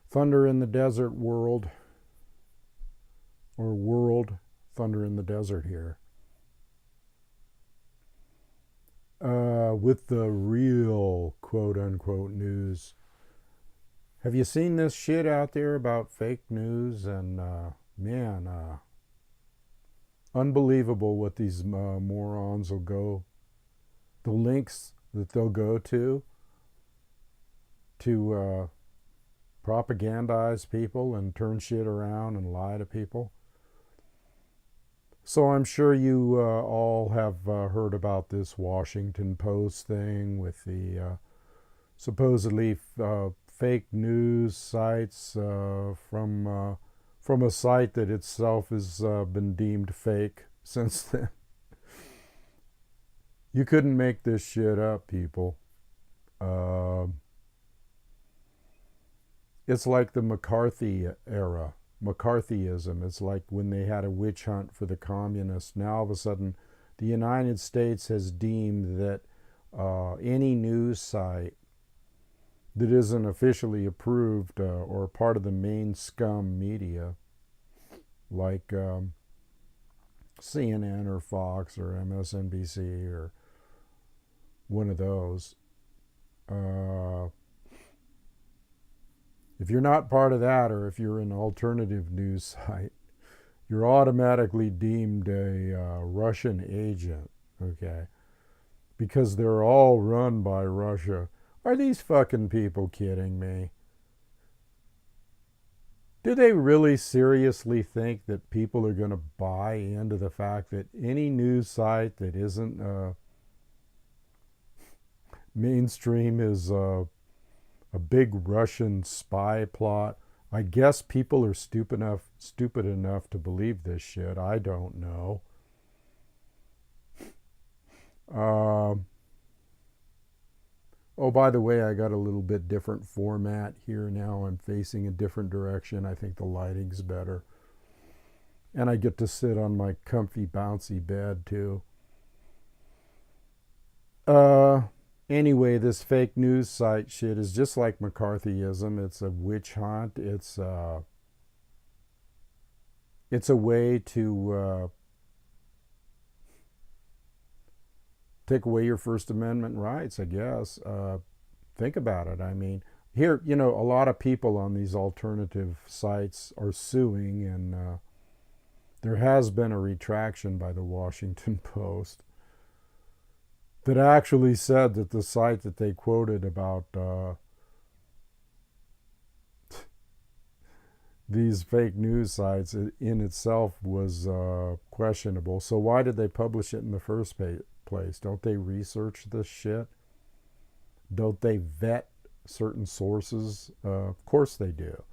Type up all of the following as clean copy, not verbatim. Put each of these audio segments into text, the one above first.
Thunder in the Desert world, or world Thunder in the Desert here. With the real quote unquote news. Have you seen this shit out there about fake news? And man, unbelievable what these morons will go, the links that they'll go to propagandize people and turn shit around and lie to people. So I'm sure you all have heard about this Washington Post thing with the supposedly fake news sites from a site that itself has been deemed fake since then. You couldn't make this shit up, people. Uh, it's like the McCarthy era, McCarthyism. It's like when they had a witch hunt for the communists. Now all of a sudden, the United States has deemed that any news site that isn't officially approved or part of the main scum media, like CNN or Fox or MSNBC or one of those, if you're not part of that, or if you're an alternative news site, you're automatically deemed a Russian agent, okay? Because they're all run by Russia. Are these fucking people kidding me? Do they really seriously think that people are going to buy into the fact that any news site that isn't mainstream is a big Russian spy plot? I guess people are stupid enough to believe this shit. I don't know. Oh, by the way, I got a little bit different format here now. I'm facing a different direction. I think the lighting's better. And I get to sit on my comfy, bouncy bed, too. Anyway, this fake news site shit is just like McCarthyism. It's a witch hunt. It's a way to take away your First Amendment rights, I guess. Think about it. I mean, here, a lot of people on these alternative sites are suing, and there has been a retraction by the Washington Post that actually said that the site that they quoted about these fake news sites in itself was questionable. So why did they publish it in the first place? Don't they research this shit? Don't they vet certain sources? Of course they do.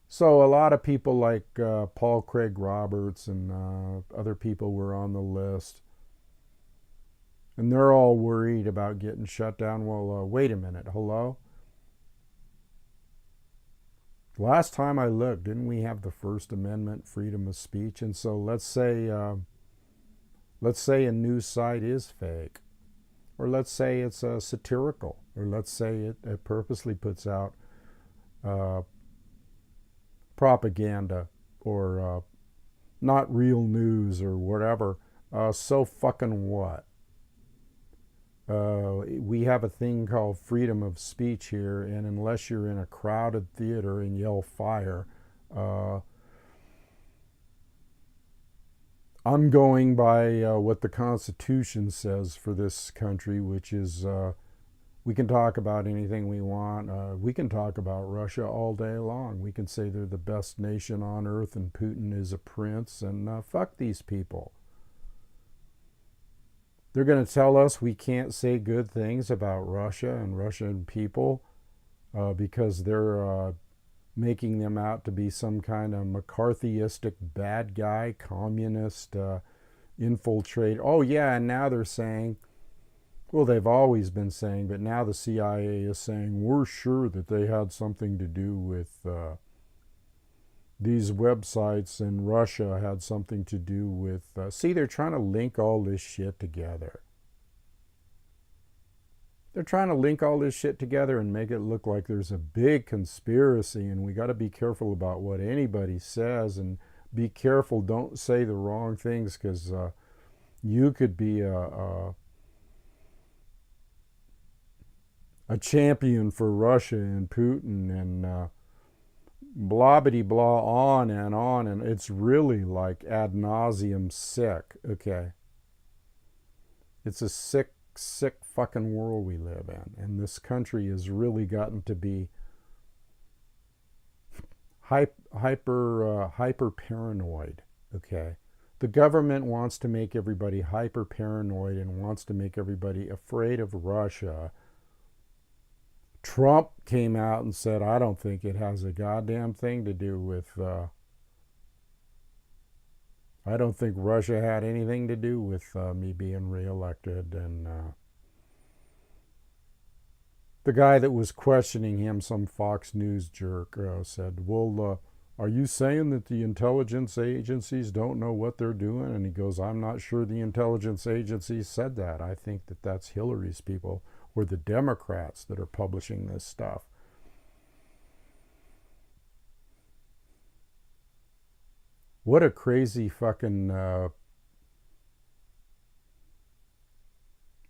So a lot of people like Paul Craig Roberts and other people were on the list. And they're all worried about getting shut down. Well, wait a minute. Hello? Last time I looked, didn't we have the First Amendment, freedom of speech? And so let's say a news site is fake, or let's say it's satirical, or let's say it purposely puts out propaganda or not real news or whatever. So fucking what? We have a thing called freedom of speech here, and unless you're in a crowded theater and yell fire, I'm going by what the Constitution says for this country, which is we can talk about anything we want. We can talk about Russia all day long. We can say they're the best nation on earth and Putin is a prince, and fuck these people. They're going to tell us we can't say good things about Russia and Russian people because they're making them out to be some kind of McCarthyistic bad guy, communist infiltrate. Oh, yeah, and now they're saying, well, they've always been saying, but now the CIA is saying, we're sure that they had something to do with these websites, and Russia had something to do with... see, they're trying to link all this shit together. They're trying to link all this shit together and make it look like there's a big conspiracy, and we got to be careful about what anybody says, and be careful, don't say the wrong things, because you could be a champion for Russia and Putin and blah bitty blah, on, and it's really like ad nauseum sick. Okay, it's a sick fucking world we live in, and this country has really gotten to be hyper paranoid. Okay, the government wants to make everybody hyper paranoid and wants to make everybody afraid of Russia. Trump came out and said, I don't think it has a goddamn thing to do with I don't think Russia had anything to do with me being reelected. And the guy that was questioning him, some Fox News jerk, said, well, are you saying that the intelligence agencies don't know what they're doing? And he goes, I'm not sure the intelligence agencies said that. I think that that's Hillary's people, or the Democrats that are publishing this stuff. What a crazy fucking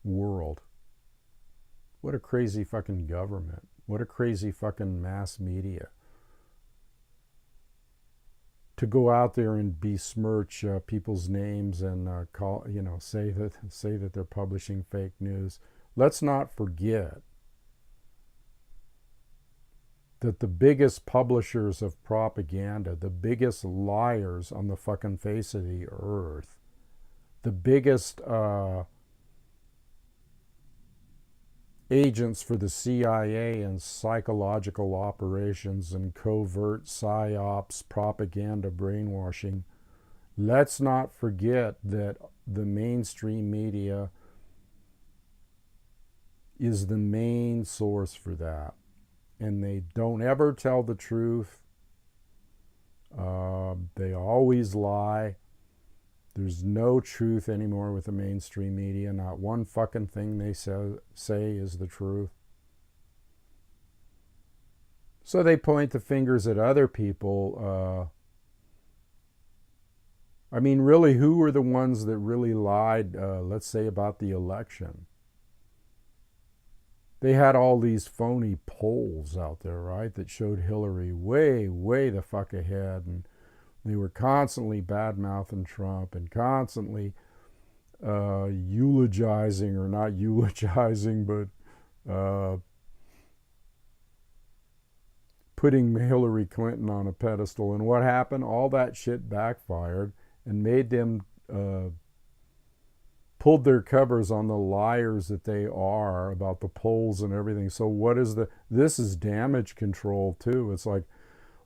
world. What a crazy fucking government. What a crazy fucking mass media. To go out there and besmirch people's names and call, say that they're publishing fake news. Let's not forget that the biggest publishers of propaganda, the biggest liars on the fucking face of the earth, the biggest agents for the CIA and psychological operations and covert psyops, propaganda, brainwashing. Let's not forget that the mainstream media is the main source for that. And they don't ever tell the truth. They always lie. There's no truth anymore with the mainstream media. Not one fucking thing they say is the truth. So they point the fingers at other people. I mean, really, who were the ones that really lied, let's say, about the election? They had all these phony polls out there, right, that showed Hillary way, way the fuck ahead, and they were constantly bad-mouthing Trump and constantly eulogizing, or not eulogizing, but putting Hillary Clinton on a pedestal. And what happened? All that shit backfired and made them pulled their covers on the liars that they are about the polls and everything. So what is this is damage control too. It's like,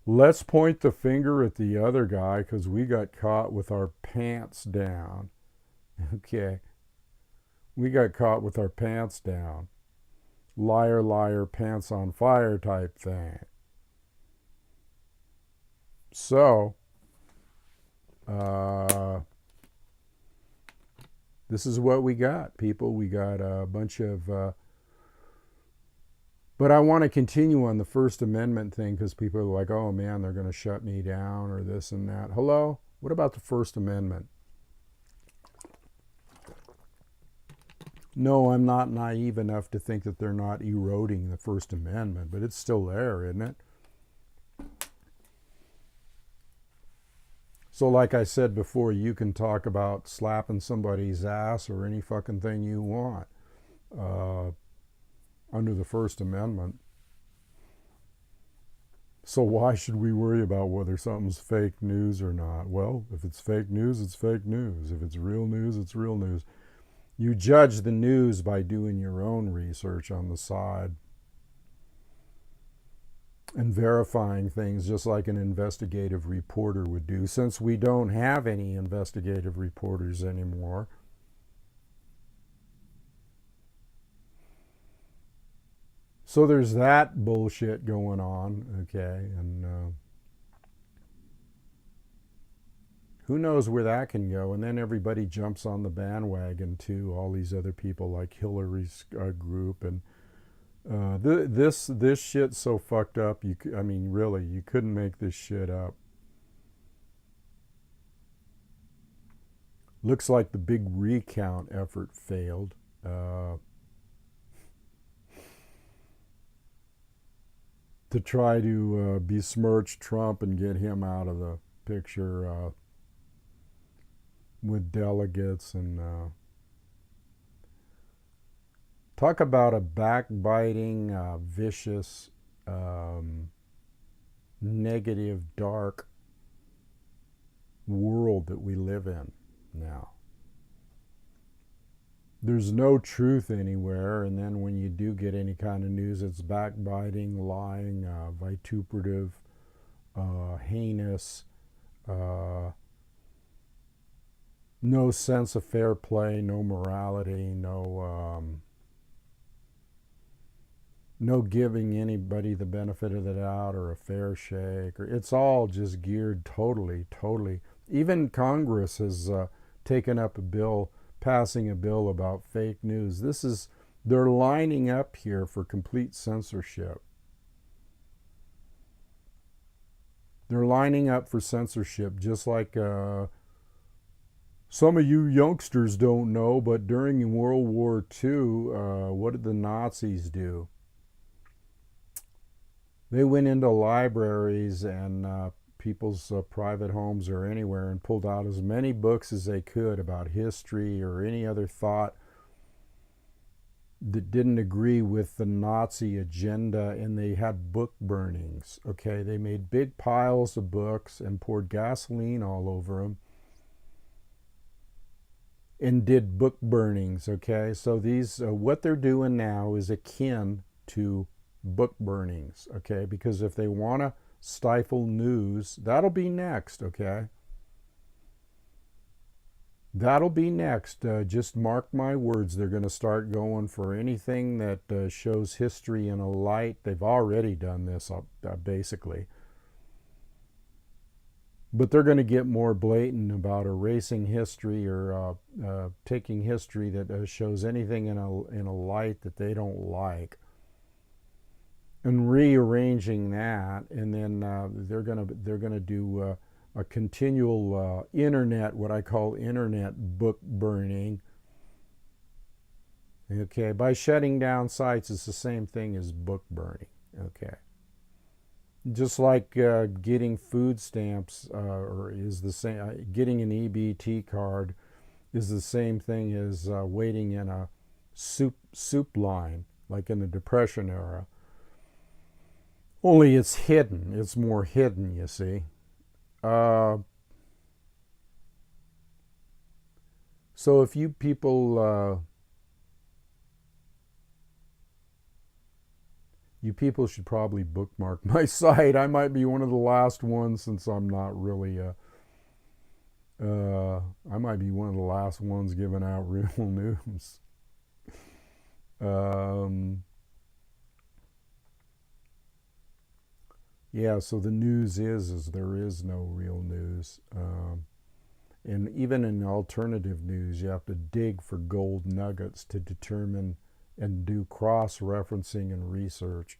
let's point the finger at the other guy because we got caught with our pants down. Okay. We got caught with our pants down. Liar, liar, pants on fire type thing. So, this is what we got, people. We got a bunch of... but I want to continue on the First Amendment thing because people are like, oh man, they're going to shut me down or this and that. Hello? What about the First Amendment? No, I'm not naive enough to think that they're not eroding the First Amendment, but it's still there, isn't it? So like I said before, you can talk about slapping somebody's ass or any fucking thing you want under the First Amendment. So why should we worry about whether something's fake news or not? Well, if it's fake news, it's fake news. If it's real news, it's real news. You judge the news by doing your own research on the side and verifying things just like an investigative reporter would do. Since we don't have any investigative reporters anymore, so there's that bullshit going on, okay? And Who knows where that can go? And then everybody jumps on the bandwagon too. All these other people like Hillary's group, and this shit's so fucked up. I mean, really, you couldn't make this shit up. Looks like the big recount effort failed. To try to besmirch Trump and get him out of the picture with delegates, and talk about a backbiting, vicious, negative, dark world that we live in now. There's no truth anywhere, and then when you do get any kind of news, it's backbiting, lying, vituperative, heinous, no sense of fair play, no morality, no giving anybody the benefit of the doubt or a fair shake. It's all just geared totally. Even Congress has taken up a bill, passing a bill about fake news. They're lining up here for complete censorship. They're lining up for censorship, just like some of you youngsters don't know, but during World War II, what did the Nazis do? They went into libraries and people's private homes or anywhere and pulled out as many books as they could about history or any other thought that didn't agree with the Nazi agenda, and they had book burnings. Okay, they made big piles of books and poured gasoline all over them and did book burnings. Okay, so these what they're doing now is akin to book burnings. Okay, because if they want to stifle news, that'll be next. Okay, that'll be next. Just mark my words, they're going to start going for anything that shows history in a light. They've already done this basically, but they're going to get more blatant about erasing history or taking history that shows anything in a light that they don't like, and rearranging that, and then they're gonna do a continual internet, what I call internet book burning. Okay, by shutting down sites, it's the same thing as book burning. Okay, just like getting food stamps or is the same. Getting an EBT card is the same thing as waiting in a soup line, like in the Depression era. Only it's hidden. It's more hidden, you see. So if you people, should probably bookmark my site. I might be one of the last ones, since I'm not really, I might be one of the last ones giving out real news. Yeah, so the news is there is no real news. And even in alternative news, you have to dig for gold nuggets to determine and do cross-referencing and research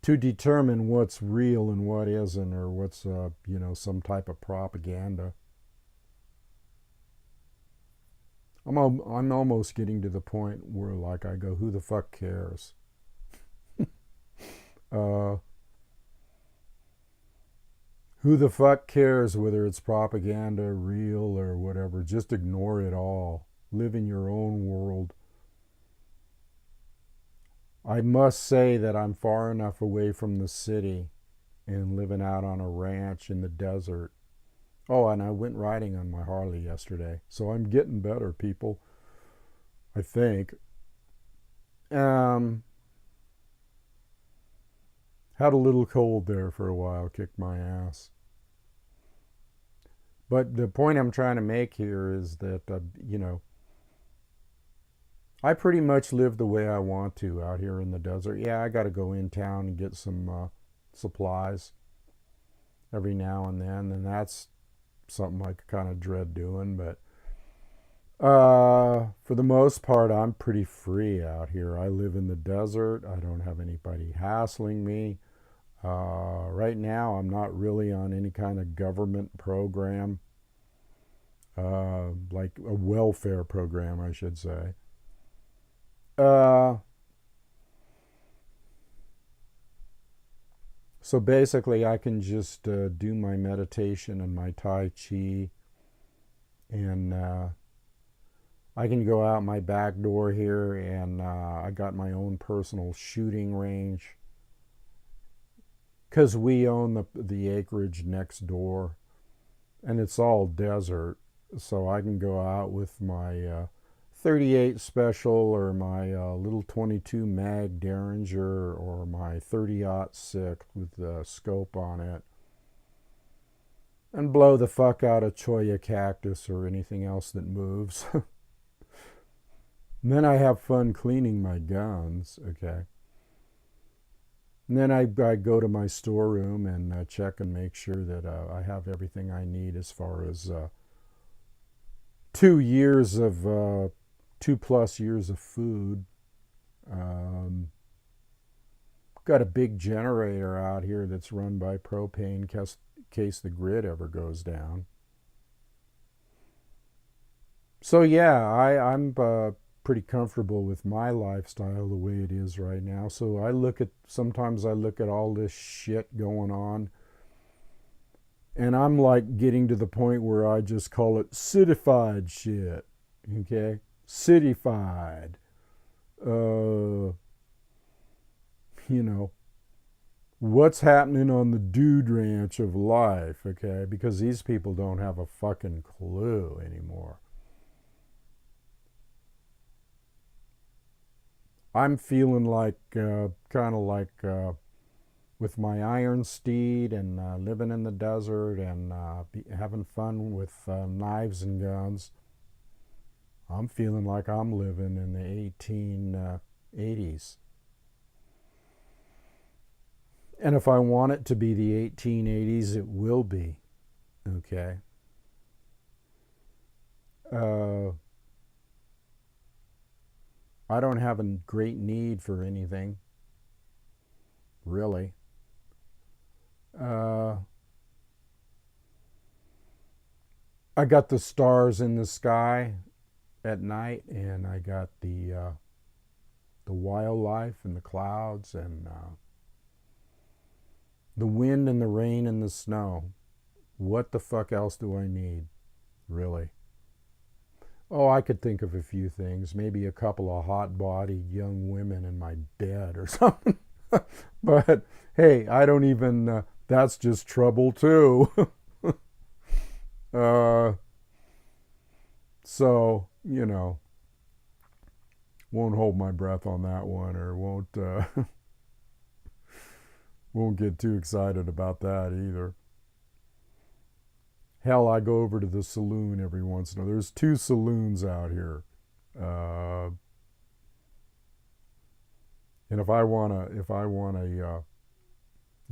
to determine what's real and what isn't, or what's some type of propaganda. I'm almost getting to the point where, like, I go, who the fuck cares? Who the fuck cares whether it's propaganda, real, or whatever? Just ignore it all. Live in your own world. I must say that I'm far enough away from the city and living out on a ranch in the desert. Oh, and I went riding on my Harley yesterday, so I'm getting better, people. I think. Had a little cold there for a while, kicked my ass. But the point I'm trying to make here is that, I pretty much live the way I want to out here in the desert. Yeah, I got to go in town and get some supplies. every now and then, and that's something I kind of dread doing. But for the most part, I'm pretty free out here. I live in the desert. I don't have anybody hassling me. Right now, I'm not really on any kind of government program, like a welfare program, I should say. Uh, so basically, I can just do my meditation and my Tai Chi, and I can go out my back door here, and I got my own personal shooting range because we own the acreage next door, and it's all desert. So I can go out with my 38 special, or my little 22 mag Derringer, or my 30-06 with the scope on it, and blow the fuck out a cholla cactus or anything else that moves. And then I have fun cleaning my guns, okay? And then I go to my storeroom and check and make sure that I have everything I need as far as 2 years of 2+ years of food. Got a big generator out here that's run by propane in case the grid ever goes down. So yeah, I'm pretty comfortable with my lifestyle the way it is right now. So sometimes I look at all this shit going on, and I'm like getting to the point where I just call it cityfied shit. Okay? Cityfied. You know, what's happening on the dude ranch of life, okay? Because these people don't have a fucking clue anymore. I'm feeling like, kind of like with my iron steed, and living in the desert, and having fun with knives and guns. I'm feeling like I'm living in the 1880s. And if I want it to be the 1880s, it will be. Okay? I don't have a great need for anything, really. I got the stars in the sky at night, and I got the wildlife and the clouds, and the wind and the rain and the snow. What the fuck else do I need, really? Oh, I could think of a few things. Maybe a couple of hot-bodied young women in my bed or something. But hey, I don't even. That's just trouble too. So won't hold my breath on that one, or won't get too excited about that either. Hell, I go over to the saloon every once in a while. There's 2 saloons out here, and if I wanna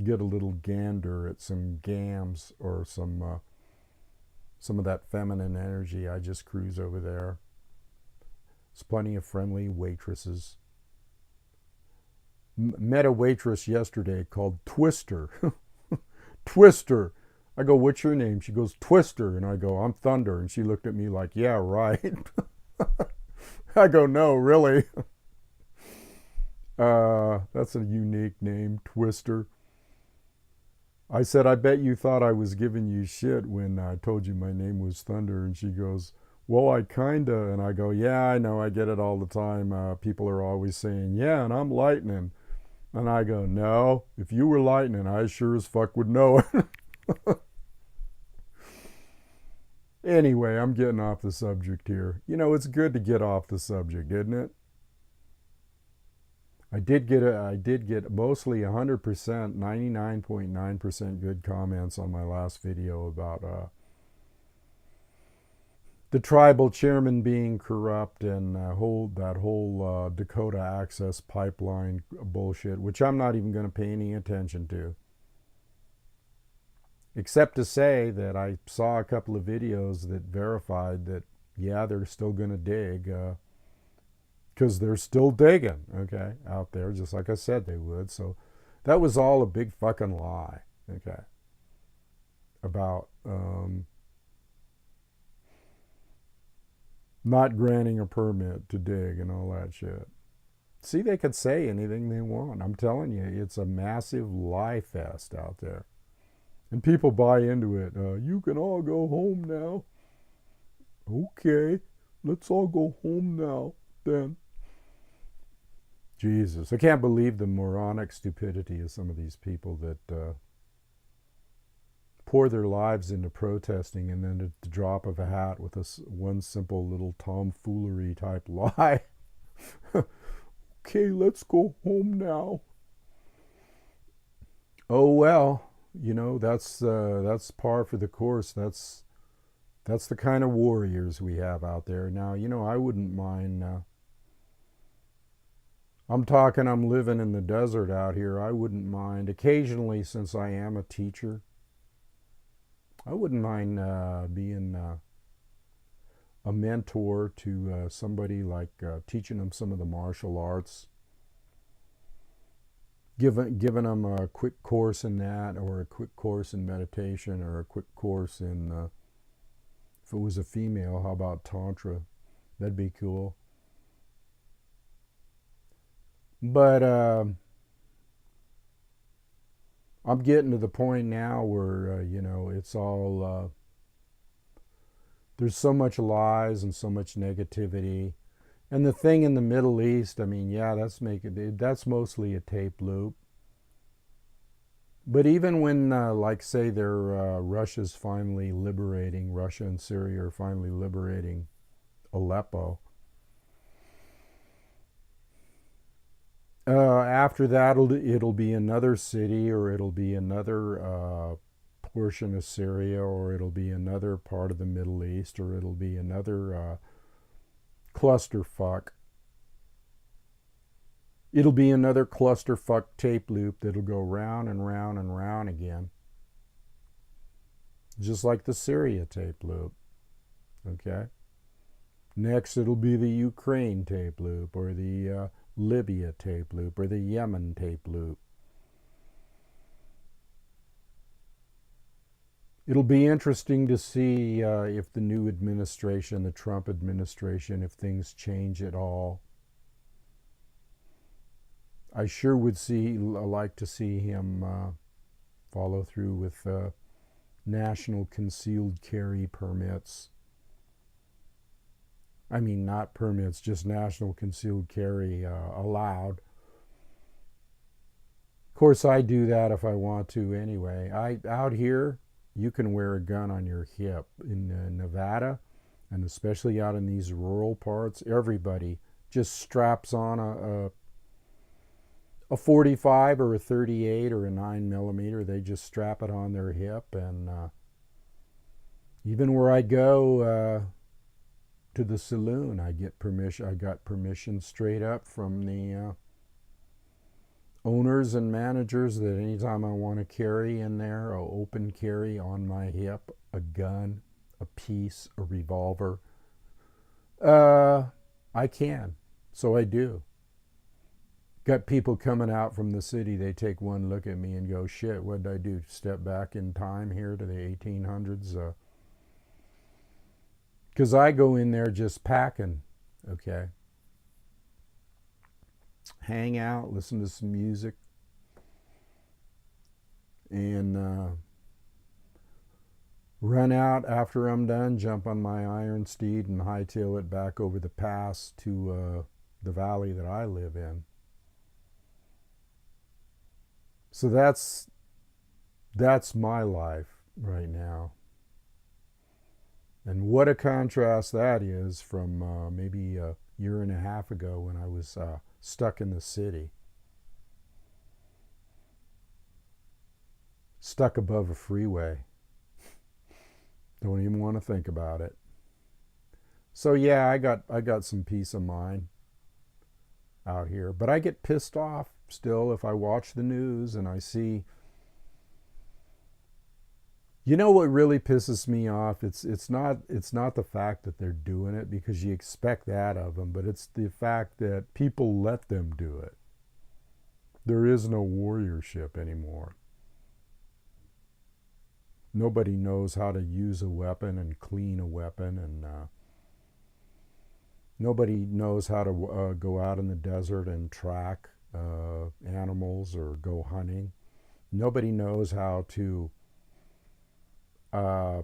get a little gander at some gams, or some of that feminine energy, I just cruise over there. There's plenty of friendly waitresses. Met a waitress yesterday called Twister. Twister. I go, what's your name? She goes, Twister. And I go, I'm Thunder. And she looked at me like, yeah, right. I go, no, really. That's a unique name, Twister. I said, I bet you thought I was giving you shit when I told you my name was Thunder. And she goes, well, I kinda. And I go, yeah, I know, I get it all the time. People are always saying, yeah, and I'm lightning. And I go, no, if you were lightning, I sure as fuck would know it. Anyway, I'm getting off the subject here. It's good to get off the subject, isn't it? I did get mostly 100%, 99.9% good comments on my last video about the tribal chairman being corrupt, and that whole Dakota Access Pipeline bullshit, which I'm not even going to pay any attention to. Except to say that I saw a couple of videos that verified that, yeah, they're still going to dig, because they're still digging, okay, out there, just like I said they would. So that was all a big fucking lie, okay, about not granting a permit to dig and all that shit. See, they could say anything they want. I'm telling you, it's a massive lie fest out there. And people buy into it. You can all go home now. Okay, let's all go home now, then. Jesus, I can't believe the moronic stupidity of some of these people that pour their lives into protesting, and then at the drop of a hat with one simple little tomfoolery type lie. Okay, let's go home now. Oh well, that's par for the course. That's the kind of warriors we have out there now. I wouldn't mind. I'm living in the desert out here. I wouldn't mind occasionally, since I am a teacher. I wouldn't mind being a mentor to somebody, like teaching them some of the martial arts, giving them a quick course in that, or a quick course in meditation, or a quick course in, if it was a female, how about Tantra? That'd be cool. But I'm getting to the point now where, it's all, there's so much lies and so much negativity. And the thing in the Middle East, I mean, yeah, that's mostly a tape loop. But even when, like, say, Russia and Syria are finally liberating Aleppo, after that, it'll be another city, or it'll be another portion of Syria, or it'll be another part of the Middle East, or it'll be another clusterfuck. It'll be another clusterfuck tape loop that'll go round and round and round again. Just like the Syria tape loop. Okay? Next, it'll be the Ukraine tape loop, or the Libya tape loop, or the Yemen tape loop. It'll be interesting to see if the new administration, the Trump administration, if things change at all. I sure would like to see him follow through with national concealed carry permits. I mean, not permits, just national concealed carry allowed. Of course, I do that if I want to anyway. Out here, you can wear a gun on your hip. In Nevada, and especially out in these rural parts, everybody just straps on a 45 or a 38 or a 9mm. They just strap it on their hip. And even where I go to the saloon, I got permission straight up from the owners and managers that anytime I want to carry in there, I'll open carry on my hip, a gun, a piece, a revolver, I can. So I do. Got people coming out from the city, they take one look at me and go, shit, what did I do? Step back in time here to the 1800s? Because I go in there just packing, okay? Hang out, listen to some music, and run out after I'm done, jump on my iron steed and hightail it back over the pass to the valley that I live in. So that's my life right now. And what a contrast that is from maybe a year and a half ago when I was stuck in the city. Stuck above a freeway. Don't even want to think about it. So yeah, I got some peace of mind out here. But I get pissed off still if I watch the news and I see You know what really pisses me off? It's not the fact that they're doing it, because you expect that of them, but it's the fact that people let them do it. There is no warriorship anymore. Nobody knows how to use a weapon and clean a weapon, and nobody knows how to go out in the desert and track animals or go hunting. Nobody knows how to uh,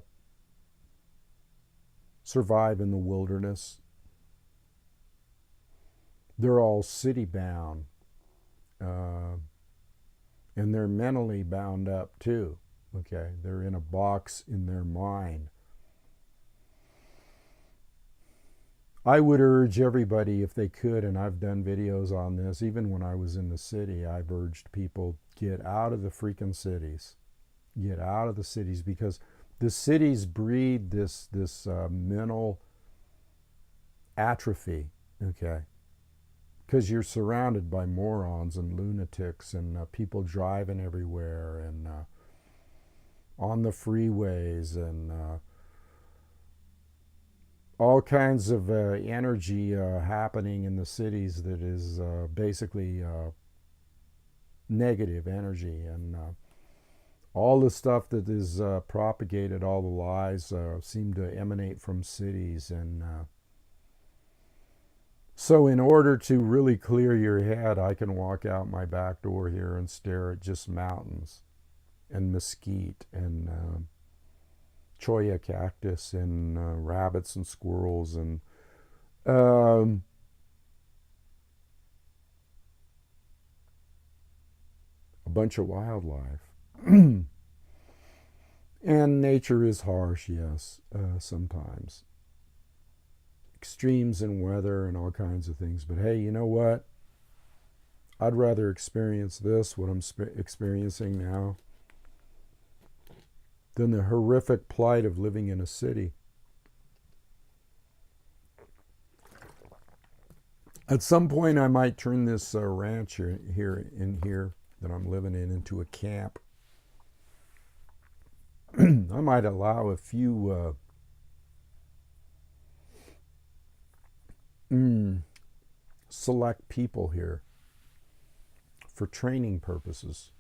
survive in the wilderness. They're all city bound, uh, and they're mentally bound up too. Okay, they're in a box in their mind. I would urge everybody, if they could, and I've done videos on this, even when I was in the city, I've urged people, get out of the freaking cities. Get out of the cities, because the cities breed this mental atrophy, okay? Because you're surrounded by morons and lunatics and people driving everywhere and on the freeways and all kinds of energy happening in the cities that is basically negative energy, and all the stuff that is propagated, all the lies seem to emanate from cities. And so in order to really clear your head, I can walk out my back door here and stare at just mountains and mesquite and cholla cactus and rabbits and squirrels and um, a bunch of wildlife. And nature is harsh, yes, sometimes. Extremes in weather and all kinds of things. But hey, you know what? I'd rather experience this, what I'm experiencing now, than the horrific plight of living in a city. At some point, I might turn this ranch here that I'm living in into a camp. I might allow a few select people here for training purposes.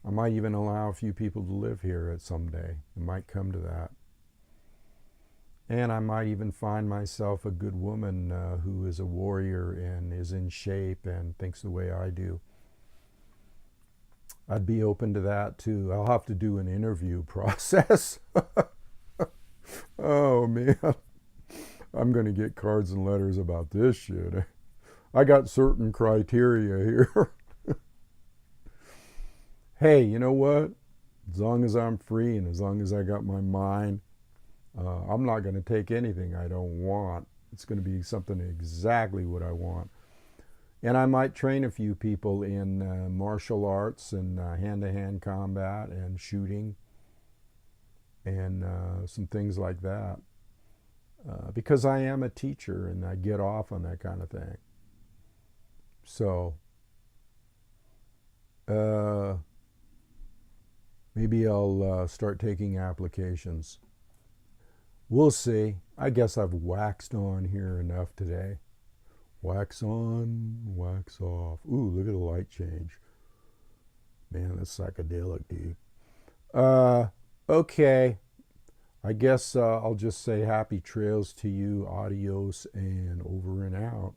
I might even allow a few people to live here at some day. It might come to that. And I might even find myself a good woman who is a warrior and is in shape and thinks the way I do. I'd be open to that too. I'll have to do an interview process. Oh man, I'm going to get cards and letters about this shit. I got certain criteria here. Hey, you know what? As long as I'm free and as long as I got my mind, I'm not going to take anything I don't want. It's going to be something exactly what I want. And I might train a few people in martial arts and hand-to-hand combat and shooting and some things like that. Because I am a teacher and I get off on that kind of thing. So, maybe I'll start taking applications. We'll see. I guess I've waxed on here enough today. Wax on, wax off. Ooh, look at the light change. Man, that's psychedelic, dude. Okay. I guess I'll just say happy trails to you. Adios and over and out.